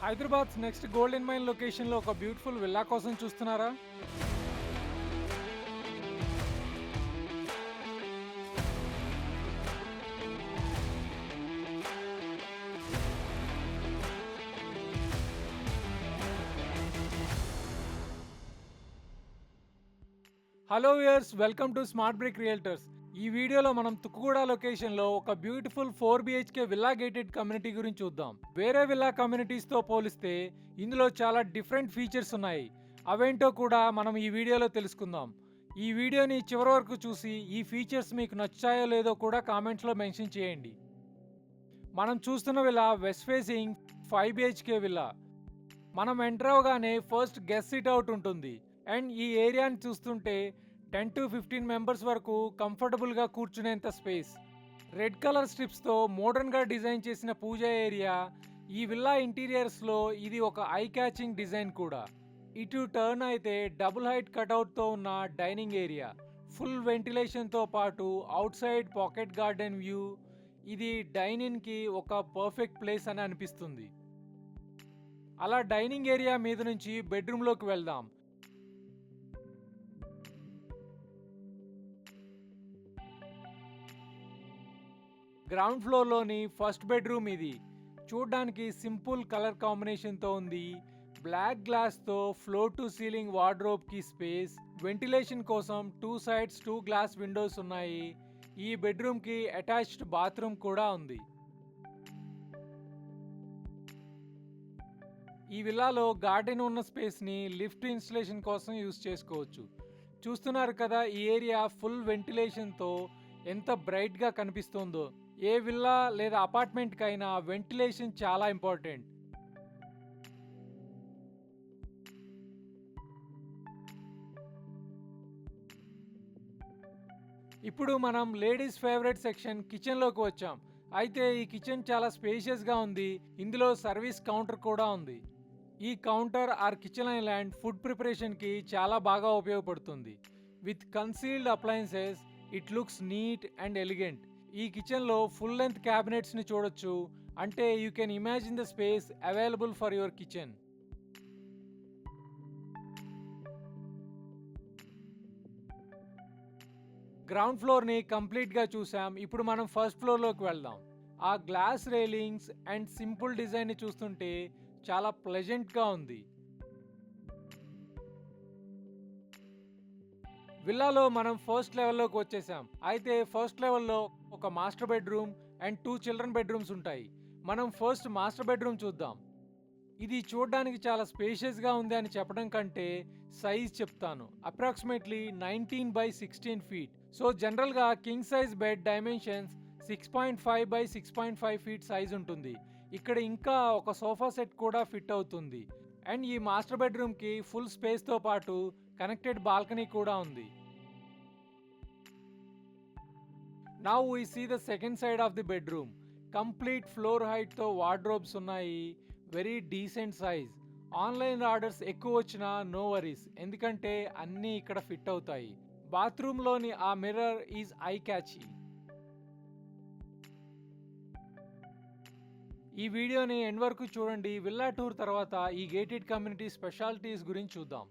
Hyderabad's next golden mine లొకేషన్లో ఒక beautiful villa కోసం చూస్తున్నారా? Hello viewers, welcome to smart brick realtors. ఈ వీడియోలో మనం తుక్కుగూడ లొకేషన్లో ఒక beautiful 4 BHK villa gated community గురించి చూద్దాం. వేరే విల్లా కమ్యూనిటీస్తో పోలిస్తే ఇందులో చాలా డిఫరెంట్ ఫీచర్స్ ఉన్నాయి. అవేంటో కూడా మనం ఈ వీడియోలో తెలుసుకుందాం. ఈ వీడియోని చివరి వరకు చూసి ఈ ఫీచర్స్ మీకు నచ్చాయో లేదో కూడా కామెంట్స్లో మెన్షన్ చేయండి. మనం చూస్తున్న villa west facing 5 BHK villa. మనం ఎంటర్ అవగానే ఫస్ట్ గెస్ట్ సిట్ అవుట్ ఉంటుంది. అండ్ ఈ ఏరియాని చూస్తుంటే 10 to 15 మెంబర్స్ వరకు కంఫర్టబుల్గా కూర్చునేంత స్పేస్. రెడ్ కలర్ స్ట్రిప్స్తో మోడర్న్గా డిజైన్ చేసిన పూజా ఏరియా. ఈ విల్లా ఇంటీరియర్స్లో ఇది ఒక ఐ క్యాచింగ్ డిజైన్ కూడా. ఇటు టర్న్ అయితే డబుల్ హైట్ కట్అవుట్తో ఉన్న డైనింగ్ ఏరియా. ఫుల్ వెంటిలేషన్తో పాటు out side pocket garden view. ఇది డైనింగ్కి ఒక పర్ఫెక్ట్ ప్లేస్ అని అనిపిస్తుంది. అలా డైనింగ్ ఏరియా మీద నుంచి బెడ్రూమ్లోకి వెళ్దాం. గ్రౌండ్ ఫ్లోర్లోని ఫస్ట్ బెడ్రూమ్ ఇది. చూడ్డానికి సింపుల్ కలర్ కాంబినేషన్తో ఉంది. బ్లాక్ గ్లాస్తో ఫ్లోర్ టు సీలింగ్ వార్డ్రోబ్కి స్పేస్. వెంటిలేషన్ కోసం 2 sides 2 గ్లాస్ విండోస్ ఉన్నాయి. ఈ బెడ్రూమ్కి అటాచ్డ్ బాత్రూమ్ కూడా ఉంది. ఈ విల్లాలో గార్డెన్ ఉన్న స్పేస్ని లిఫ్ట్ ఇన్స్టలేషన్ కోసం యూజ్ చేసుకోవచ్చు. చూస్తున్నారు కదా, ఈ ఏరియా ఫుల్ వెంటిలేషన్తో ఎంత బ్రైట్గా కనిపిస్తుందో. ఏ విల్లా లేదా అపార్ట్మెంట్కైనా వెంటిలేషన్ చాలా ఇంపార్టెంట్. ఇప్పుడు మనం లేడీస్ ఫేవరెట్ సెక్షన్ కిచెన్లోకి వచ్చాం. అయితే ఈ కిచెన్ చాలా స్పేషియస్గా ఉంది. ఇందులో సర్వీస్ కౌంటర్ కూడా ఉంది. ఈ counter or kitchen island food ప్రిపరేషన్కి చాలా బాగా ఉపయోగపడుతుంది. With concealed appliances it looks neat and elegant. ఈ కిచెన్లో ఫుల్ లెంత్ క్యాబినెట్స్ని చూడొచ్చు. అంటే you can imagine the space available for your kitchen. Ground ఫ్లోర్ని కంప్లీట్గా చూసాం. ఇప్పుడు మనం ఫస్ట్ ఫ్లోర్లోకి వెళ్దాం. ఆ గ్లాస్ రైలింగ్స్ అండ్ సింపుల్ డిజైన్ని చూస్తుంటే చాలా ప్లెజెంట్గా ఉంది. విల్లాలో మనం ఫస్ట్ లెవెల్లోకి వచ్చేసాం. అయితే ఫస్ట్ లెవెల్లో ఒక master bedroom and 2 children bedrooms ఉంటాయి. మనం ఫస్ట్ మాస్టర్ బెడ్రూమ్ చూద్దాం. ఇది చూడడానికి చాలా స్పేషియస్గా ఉంది అని చెప్పడం కంటే సైజ్ చెప్తాను. Approximately 19 by 16 feet. సో జనరల్గా king size bed dimensions 6.5 by 6.5 feet size ఉంటుంది. ఇక్కడ ఇంకా ఒక సోఫా సెట్ కూడా ఫిట్ అవుతుంది. అండ్ ఈ మాస్టర్ బెడ్రూమ్కి ఫుల్ స్పేస్తో పాటు కనెక్టెడ్ బాల్కనీ కూడా ఉంది. Now we see the second side of the bedroom. Complete floor హైట్తో వార్డ్రోబ్స్ ఉన్నాయి. Very decent size. Online orders ఎక్కువ వచ్చినా నో వరీస్, ఎందుకంటే అన్నీ ఇక్కడ ఫిట్ అవుతాయి. బాత్రూంలోని ఆ మిర్రర్ ఈజ్ ఐ క్యాచీ. ఈ వీడియోని ఎండ్ వరకు చూడండి. విల్లా టూర్ తర్వాత ఈ గేటెడ్ కమ్యూనిటీ స్పెషాలిటీస్ గురించి చూద్దాం.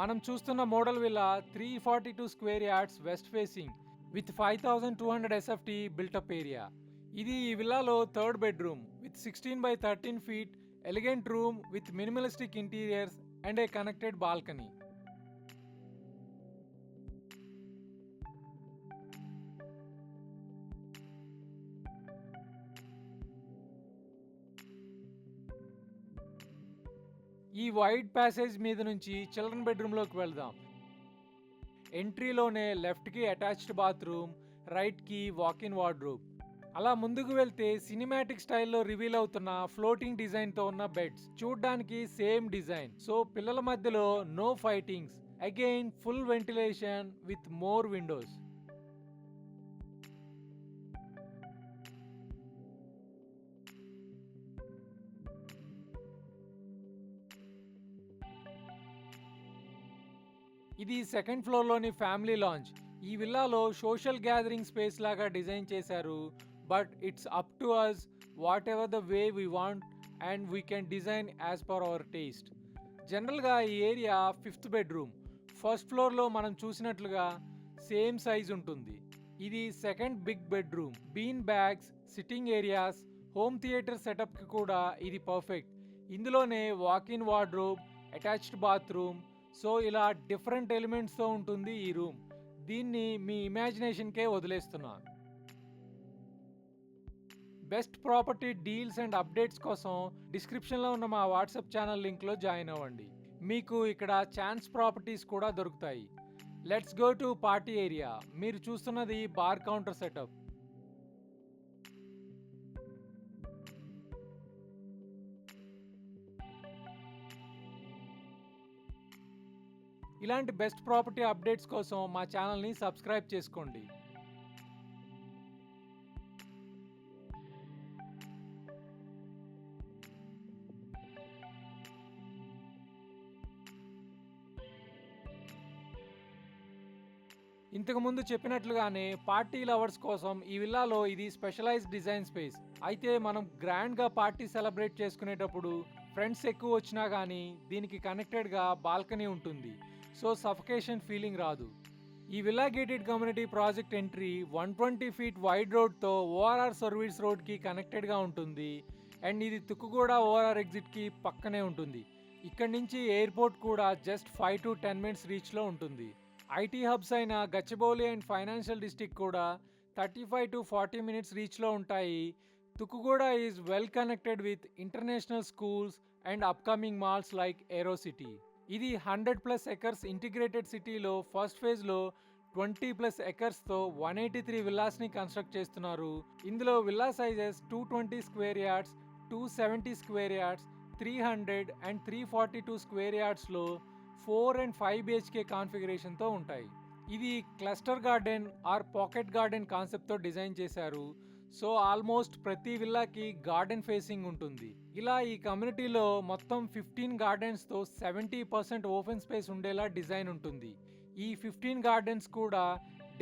మనం చూస్తున్న model villa 342 square yards west facing with 5200 SFT built up area. ఇది ఈ విల్లాలో third bedroom with 16 by 13 feet elegant room with minimalistic interiors and a connected balcony. ఈ వైడ్ ప్యాసేజ్ మీద నుంచి చిల్డ్రన్ బెడ్రూమ్లోకి వెళ్దాం. ఎంట్రీలోనే లెఫ్ట్కి అటాచ్డ్ బాత్రూమ్, రైట్కి వాక్-ఇన్ వార్డ్రోబ్. అలా ముందుకు వెళ్తే సినిమాటిక్ స్టైల్లో రివీల్ అవుతున్న ఫ్లోటింగ్ డిజైన్తో ఉన్న బెడ్స్. చూడ్డానికి సేమ్ డిజైన్. సో పిల్లల మధ్యలో no fightings. Again full ventilation with more windows. ఇది సెకండ్ ఫ్లోర్లోని ఫ్యామిలీ లాంజ్. ఈ విల్లాలో సోషల్ గ్యాదరింగ్ స్పేస్ లాగా డిజైన్ చేశారు. But it's up to us whatever the way we want and we can design as per our taste. జనరల్గా ఈ area 5th bedroom. First ఫ్లోర్లో మనం చూసినట్లుగా సేమ్ సైజ్ ఉంటుంది. ఇది second big bedroom. Bean bags, sitting areas, home theatre సెటప్కి కూడా ఇది పర్ఫెక్ట్. ఇందులోనే walk in wardrobe, attached bathroom, so ఇలా డిఫరెంట్ ఎలిమెంట్స్తో ఉంటుంది ఈ రూమ్. దీన్ని మీ ఇమాజినేషన్కే వదిలేస్తున్నా. Best property deals and updates కోసం డిస్క్రిప్షన్లో ఉన్న మా వాట్సాప్ ఛానల్ లింక్లో జాయిన్ అవ్వండి. మీకు ఇక్కడ ఛాన్స్ ప్రాపర్టీస్ కూడా దొరుకుతాయి. Let's go to party area. మీరు చూస్తున్నది బార్ కౌంటర్ సెటప్. ఇలాంటి బెస్ట్ ప్రాపర్టీ అప్డేట్స్ కోసం మా ఛానల్ని సబ్స్క్రైబ్ చేసుకోండి. ఇంతకుముందు చెప్పినట్లుగానే పార్టీ లవర్స్ కోసం ఈ విల్లాలో ఇది స్పెషలైజ్డ్ డిజైన్ స్పేస్. అయితే మనం గ్రాండ్గా పార్టీ సెలబ్రేట్ చేసుకునేటప్పుడు ఫ్రెండ్స్ ఎక్కువ వచ్చినా కానీ దీనికి కనెక్టెడ్గా బాల్కనీ ఉంటుంది. సో సఫకేషన్ ఫీలింగ్ రాదు. ఈ villa gated community project entry 120 feet wide రోడ్తో ఓఆర్ఆర్ సర్వీస్ రోడ్కి కనెక్టెడ్గా ఉంటుంది. అండ్ ఇది తుక్కుగూడ ఓఆర్ఆర్ ఎగ్జిట్కి పక్కనే ఉంటుంది. ఇక్కడి నుంచి ఎయిర్పోర్ట్ కూడా జస్ట్ 5 to 10 minutes రీచ్లో ఉంటుంది. ఐటీ హబ్స్ అయిన గచ్చిబౌలి అండ్ ఫైనాన్షియల్ డిస్ట్రిక్ట్ కూడా 35 to 40 minutes రీచ్లో ఉంటాయి. Tukkuguda is well connected with international schools and upcoming malls like Aerocity. ఇది 100+ acres ఇంటిగ్రేటెడ్ సిటీలో ఫస్ట్ ఫేజ్లో 20+ acresతో 183 విల్లాస్ని కన్స్ట్రక్ట్ చేస్తున్నారు. ఇందులో villa sizes 220 square yards, 270 square yards, 300 and 342 square yardsలో 4 and 5 BHK కాన్ఫిగరేషన్తో ఉంటాయి. ఇది cluster garden or pocket garden కాన్సెప్ట్తో డిజైన్ చేశారు. సో ఆల్మోస్ట్ ప్రతి విల్లాకి గార్డెన్ ఫేసింగ్ ఉంటుంది. ఇలా ఈ కమ్యూనిటీలో మొత్తం 15 గార్డెన్స్తో 70% ఓపెన్ స్పేస్ ఉండేలా డిజైన్ ఉంటుంది. ఈ 15 గార్డెన్స్ కూడా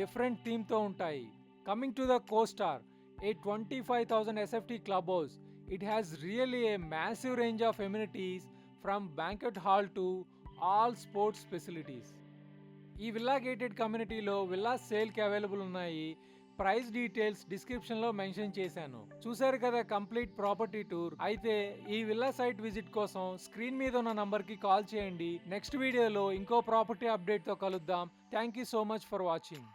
డిఫరెంట్ థీమ్తో ఉంటాయి. Coming to the co-star, A 25,000 SFT club house. It has really a massive range of amenities from banquet hall to all sports facilities. ఈ విల్లా గేటెడ్ కమ్యూనిటీలో విల్లా సేల్కి available ఉన్నాయి. Price details డిస్క్రిప్షన్లో mention చేశాను. చూశారు కదా complete property tour. అయితే ఈ విల్లా సైట్ విజిట్ కోసం స్క్రీన్ మీద ఉన్న నంబర్కి కాల్ చేయండి. నెక్స్ట్ వీడియోలో ఇంకో ప్రాపర్టీ అప్డేట్తో కలుద్దాం. Thank you so much for watching.